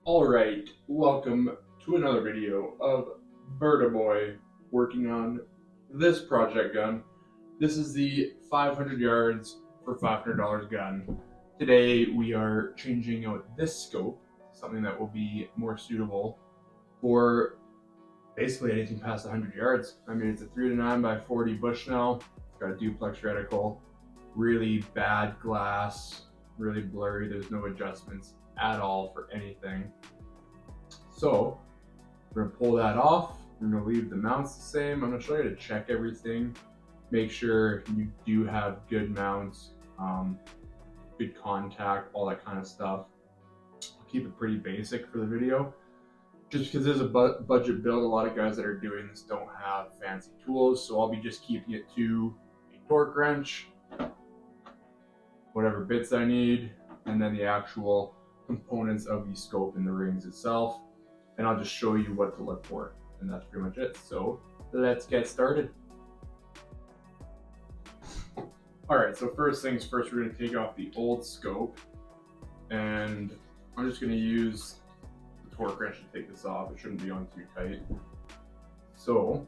Alright, welcome to another video of Birda Boy working on this project gun. This is the 500 yards for $500 gun. Today we are changing out this scope, something that will be more suitable for basically anything past 100 yards. I mean, it's a 3 to 9 by 40 Bushnell. It's got a duplex reticle, really bad glass, really blurry. There's no adjustments at all for anything. So we're gonna pull that off. We're gonna leave the mounts the same. I'm gonna show you to check everything. Make sure you do have good mounts, good contact, all that kind of stuff. I'll keep it pretty basic for the video. Just because there's a budget build, a lot of guys that are doing this don't have fancy tools. So I'll be just keeping it to a torque wrench, whatever bits I need, and then the actual components of the scope and the rings itself, and I'll just show you what to look for, and that's pretty much it. So let's get started. Alright, so first things first, we're going to take off the old scope, and I'm just going to use the torque wrench to take this off. It shouldn't be on too tight. So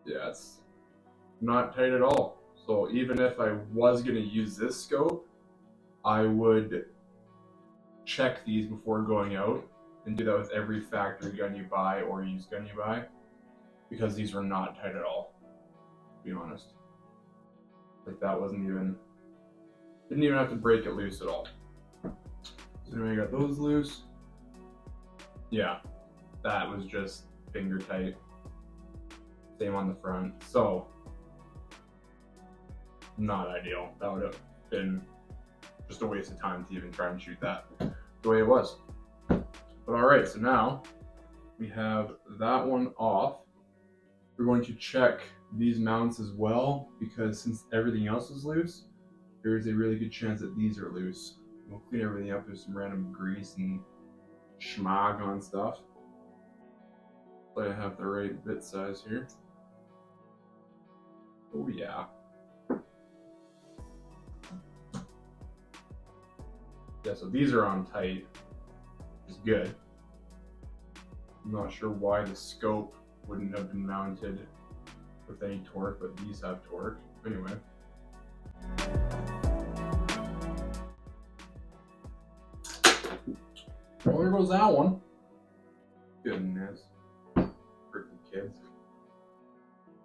yeah, it's not tight at all. So even if I was going to use this scope, I would check these before going out, and do that with every factory gun you buy or used gun you buy, because these were not tight at all, to be honest. Like that didn't even have to break it loose at all. So anyway, I got those loose. Yeah, that was just finger tight. Same on the front. So not ideal. That would have been just a waste of time to even try and shoot that the way it was. But alright, so now we have that one off. We're going to check these mounts as well, because since everything else is loose, there is a really good chance that these are loose. We'll clean everything up. There's some random grease and schmog on stuff. So I have the right bit size here. Oh yeah. Yeah, so these are on tight, which is good. I'm not sure why the scope wouldn't have been mounted with any torque, but these have torque. Anyway. Well, there goes that one. Goodness. Freaking kids.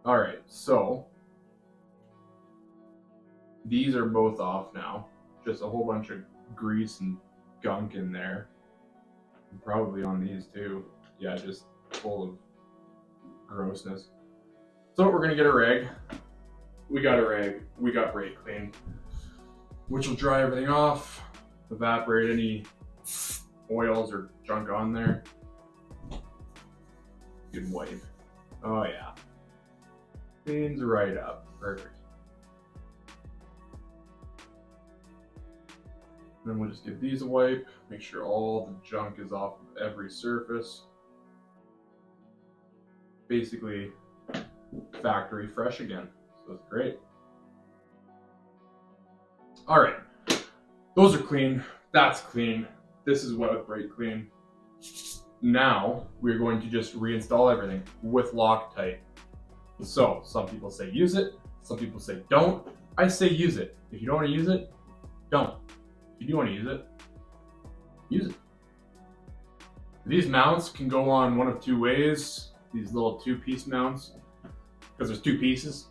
Alright, so these are both off now. Just a whole bunch of grease and gunk in there. And probably on these too. Yeah, just full of grossness. So we're gonna get a rag. We got a rag. We got brake clean, which will dry everything off, evaporate any oils or junk on there. Good wipe. Oh yeah. Cleans right up. Perfect. Then we'll just give these a wipe, make sure all the junk is off of every surface. Basically, factory fresh again. So it's great. Alright, those are clean. That's clean. This is wet with brake clean. Now, we're going to just reinstall everything with Loctite. So, some people say use it, some people say don't. I say use it. If you don't want to use it, don't. If you do want to use it, use it. These mounts can go on one of two ways. These little two-piece mounts, because there's two pieces.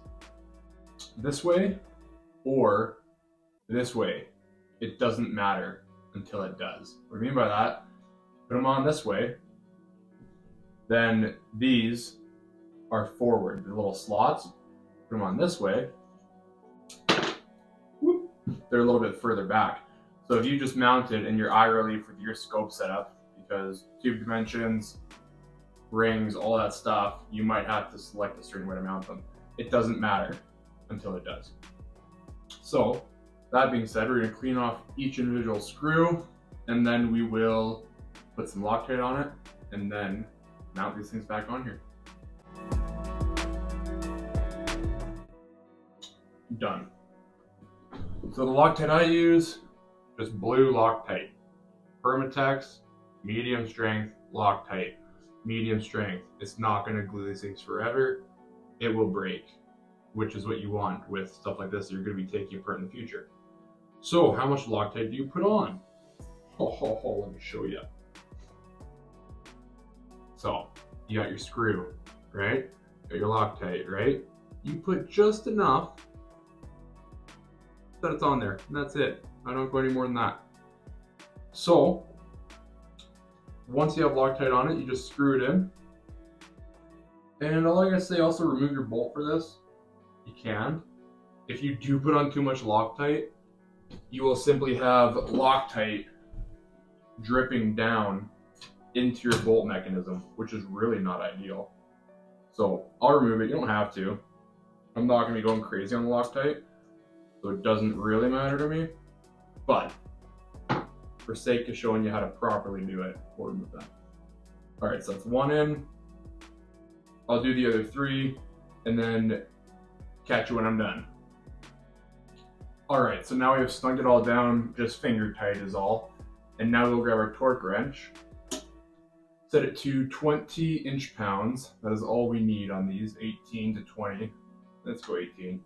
This way or this way. It doesn't matter until it does. What do I mean by that? Put them on this way. Then these are forward, the little slots. Put them on this way. Whoop, they're a little bit further back. So if you just mounted and your eye relief with your scope setup, because tube dimensions, rings, all that stuff, you might have to select a certain way to mount them. It doesn't matter until it does. So that being said, we're going to clean off each individual screw, and then we will put some Loctite on it, and then mount these things back on here. Done. So the Loctite I use just blue Loctite. Permatex, medium strength, Loctite. Medium strength. It's not going to glue these things forever. It will break, which is what you want with stuff like this that you're going to be taking apart in the future. So how much Loctite do you put on? Let me show you. So you got your screw, right? You got your Loctite, right? You put just enough that it's on there, and that's it. I don't go any more than that. So once you have Loctite on it, you just screw it in. And all I gotta say, also remove your bolt for this. You can. If you do put on too much Loctite, you will simply have Loctite dripping down into your bolt mechanism, which is really not ideal. So I'll remove it. You don't have to. I'm not gonna be going crazy on the Loctite, so it doesn't really matter to me. But for sake of showing you how to properly do it, we'll remove that. All right, so that's one in. I'll do the other three and then catch you when I'm done. All right, so now we have snugged it all down, just finger tight is all. And now we'll grab our torque wrench, set it to 20 inch-pounds. That is all we need on these, 18 to 20. Let's go 18.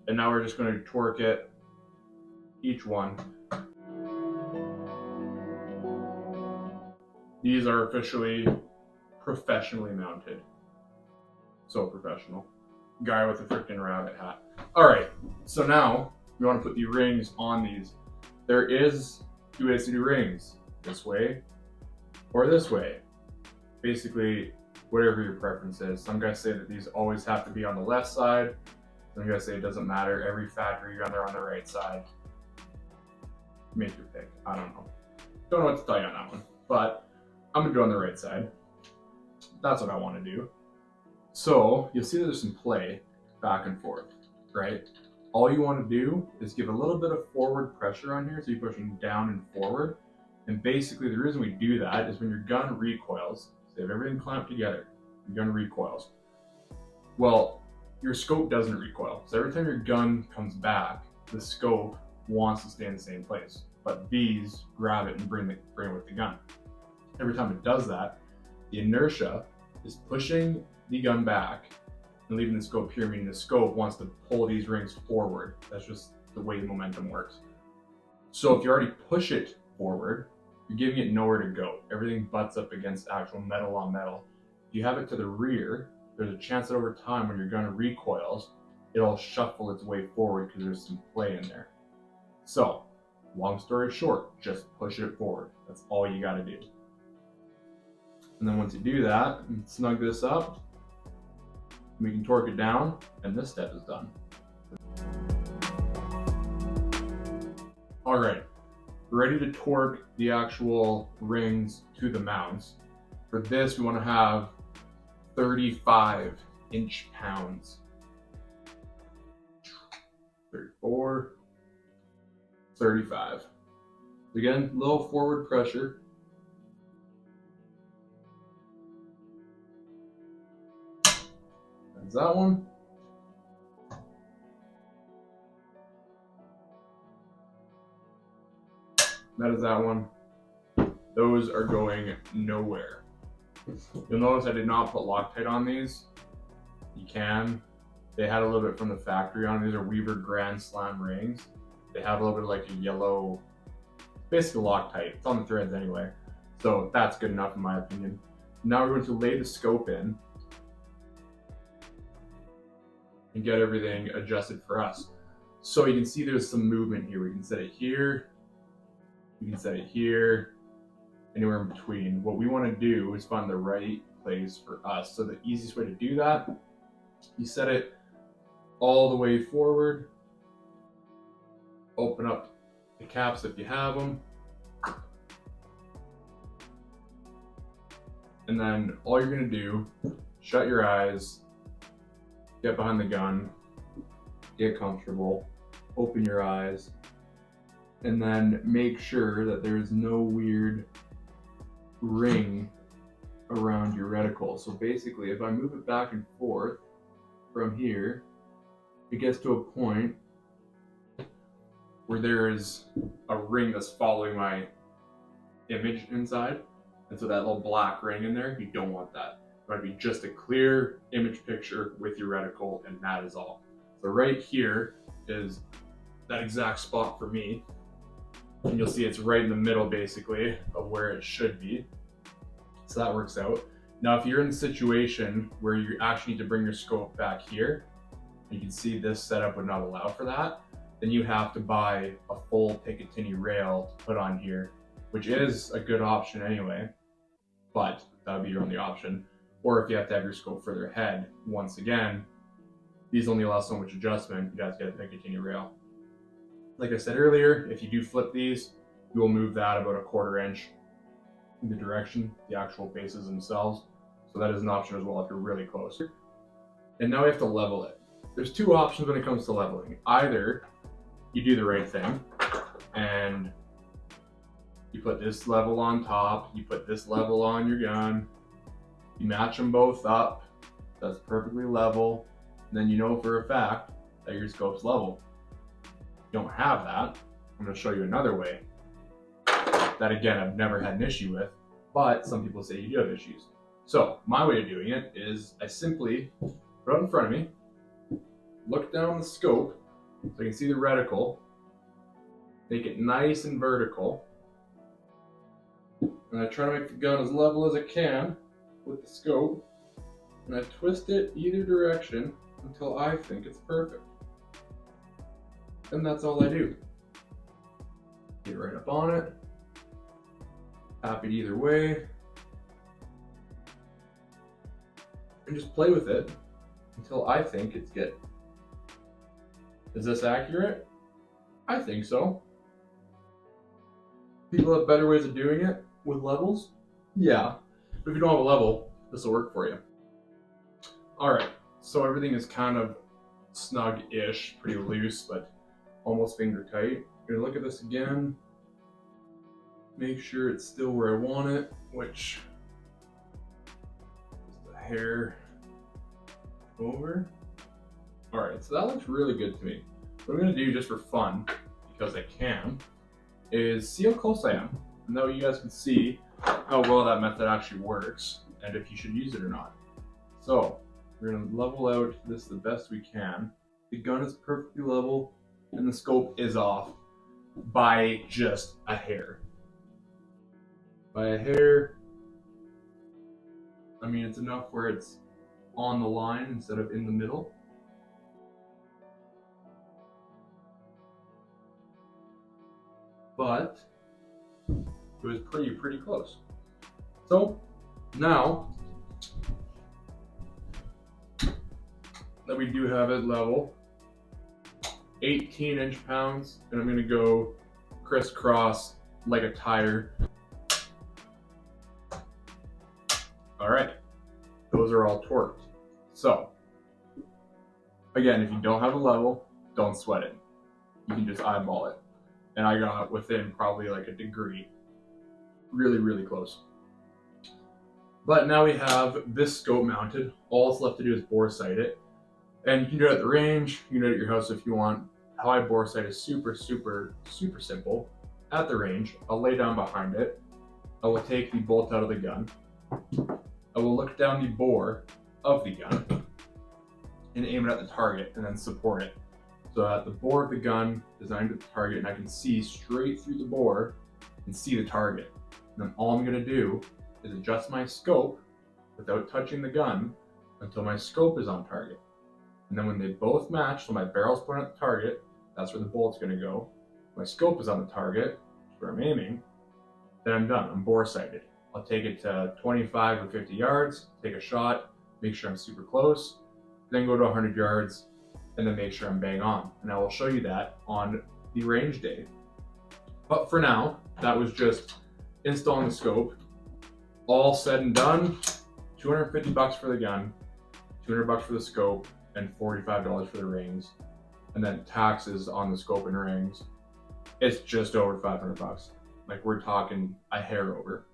And now we're just going to torque it, each one. These are officially professionally mounted. So professional. Guy with a freaking rabbit hat. All right, so now we want to put the rings on these. There is two ways to do rings, this way or this way. Basically, whatever your preference is. Some guys say that these always have to be on the left side. Some guys say it doesn't matter. Every factory gun, they're on the right side. Make your pick. I don't know. Don't know what to tell you on that one, but I'm gonna do it on the right side. That's what I want to do. So you'll see that there's some play back and forth, right? All you want to do is give a little bit of forward pressure on here, so you're pushing down and forward. And basically the reason we do that is when your gun recoils, so you have everything clamped together, your gun recoils. Well, your scope doesn't recoil. So every time your gun comes back, the scope wants to stay in the same place. But these grab it and bring it with the gun. Every time it does that, the inertia is pushing the gun back and leaving the scope here, meaning the scope wants to pull these rings forward. That's just the way the momentum works. So if you already push it forward, you're giving it nowhere to go. Everything butts up against actual metal on metal. If you have it to the rear, there's a chance that over time when your gun recoils, it'll shuffle its way forward because there's some play in there. So, long story short, just push it forward. That's all you gotta do. And then once you do that, and snug this up, we can torque it down, and this step is done. All right, we're ready to torque the actual rings to the mounts. For this, we want to have 35 inch-pounds. 34, 35. Again, little forward pressure. That's that one. That is that one. Those are going nowhere. You'll notice I did not put Loctite on these. You can. They had a little bit from the factory on. These are Weaver Grand Slam rings. They have a little bit of like a yellow, basically Loctite. It's on the threads anyway. So that's good enough in my opinion. Now we're going to lay the scope in and get everything adjusted for us. So you can see there's some movement here. We can set it here. We can set it here, anywhere in between. What we want to do is find the right place for us. So the easiest way to do that, you set it all the way forward, open up the caps if you have them, and then all you're going to do, shut your eyes, get behind the gun, get comfortable, open your eyes, and then make sure that there's no weird ring around your reticle. So basically, if I move it back and forth from here, it gets to a point where there is a ring that's following my image inside. And so that little black ring in there, you don't want that. You want to be just a clear image picture with your reticle, and that is all. So right here is that exact spot for me. And you'll see it's right in the middle basically of where it should be. So that works out. Now, if you're in a situation where you actually need to bring your scope back here, you can see this setup would not allow for that, then you have to buy a full Picatinny rail to put on here, which is a good option anyway, but that would be your only option. Or if you have to have your scope further ahead, once again, these only allow so much adjustment, you guys get a Picatinny rail. Like I said earlier, if you do flip these, you will move that about a 1/4 inch in the direction, the actual bases themselves. So that is an option as well if you're really close. And now we have to level it. There's two options when it comes to leveling. Either you do the right thing and you put this level on top, you put this level on your gun, you match them both up, that's perfectly level, and then you know for a fact that your scope's level. If you don't have that, I'm going to show you another way that, again, I've never had an issue with, but some people say you do have issues. So my way of doing it is I simply put it in front of me, look down the scope so I can see the reticle, make it nice and vertical, and I try to make the gun as level as I can with the scope, and I twist it either direction until I think it's perfect. And that's all I do. Get right up on it, tap it either way, and just play with it until I think it's good. Is this accurate? I think so. People have better ways of doing it with levels? Yeah. But if you don't have a level, this will work for you. Alright, so everything is kind of snug-ish, pretty loose, but almost finger tight. I'm gonna look at this again, make sure it's still where I want it, which is the hair over. Alright, so that looks really good to me. What I'm gonna do just for fun, because I can, is see how close I am. And that way you guys can see how well that method actually works and if you should use it or not. So we're gonna level out this the best we can. The gun is perfectly level and the scope is off by just a hair. By a hair, I mean it's enough where it's on the line instead of in the middle. But it was pretty close. So now that we do have it level, 18 inch-pounds, and I'm gonna go crisscross like a tire. All right, those are all torqued. So again, if you don't have a level, don't sweat it. You can just eyeball it. And I got within probably like a degree. Really close. But now we have this scope mounted. All it's left to do is boresight it. And you can do it at the range, you can do it at your house if you want. How I boresight is super simple. At the range, I'll lay down behind it. I will take the bolt out of the gun. I will look down the bore of the gun and aim it at the target and then support it. So that the bore of the gun is aimed at the target and I can see straight through the bore and see the target. And then all I'm gonna do is adjust my scope without touching the gun until my scope is on target. And then when they both match, so my barrel's pointing at the target, that's where the bolt's gonna go. My scope is on the target, which is where I'm aiming, then I'm done, I'm boresighted. I'll take it to 25 or 50 yards, take a shot, make sure I'm super close, then go to 100 yards, and then make sure I'm bang on. And I will show you that on the range day. But for now, that was just installing the scope. All said and done, $250 for the gun, $200 for the scope, and $45 for the rings. And then taxes on the scope and rings. It's just over $500. Like we're talking a hair over,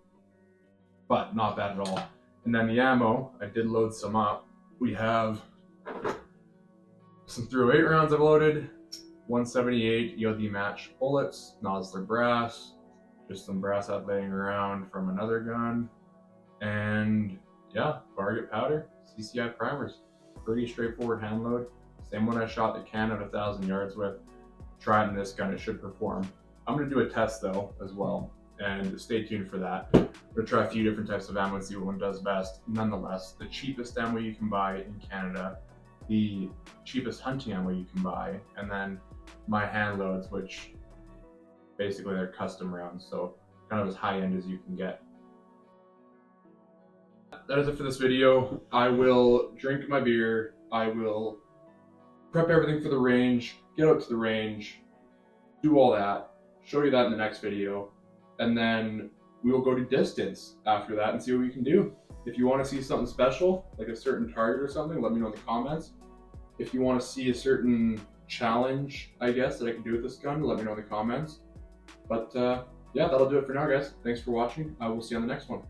but not bad at all. And then the ammo, I did load some up. We have some .308 rounds I've loaded, 178 ELD match bullets, nozzler brass, just some brass out laying around from another gun, and yeah, target powder, CCI primers. Pretty straightforward hand load. Same one I shot the can at 1,000 yards with. Try it in this gun, it should perform. I'm gonna do a test though as well, and stay tuned for that. I'm gonna try a few different types of ammo and see what one does best. Nonetheless, the cheapest ammo you can buy in Canada, the cheapest hunting ammo you can buy, and then my hand loads, which basically they're custom rounds, so kind of as high end as you can get. That is it for this video. I will drink my beer, I will prep everything for the range, get out to the range, do all that, show you that in the next video, and then we will go to distance after that and see what we can do. If you want to see something special, like a certain target or something, let me know in the comments. If you want to see a certain challenge, I guess, that I can do with this gun, let me know in the comments. But yeah, that'll do it for now, guys. Thanks for watching. I will see you on the next one.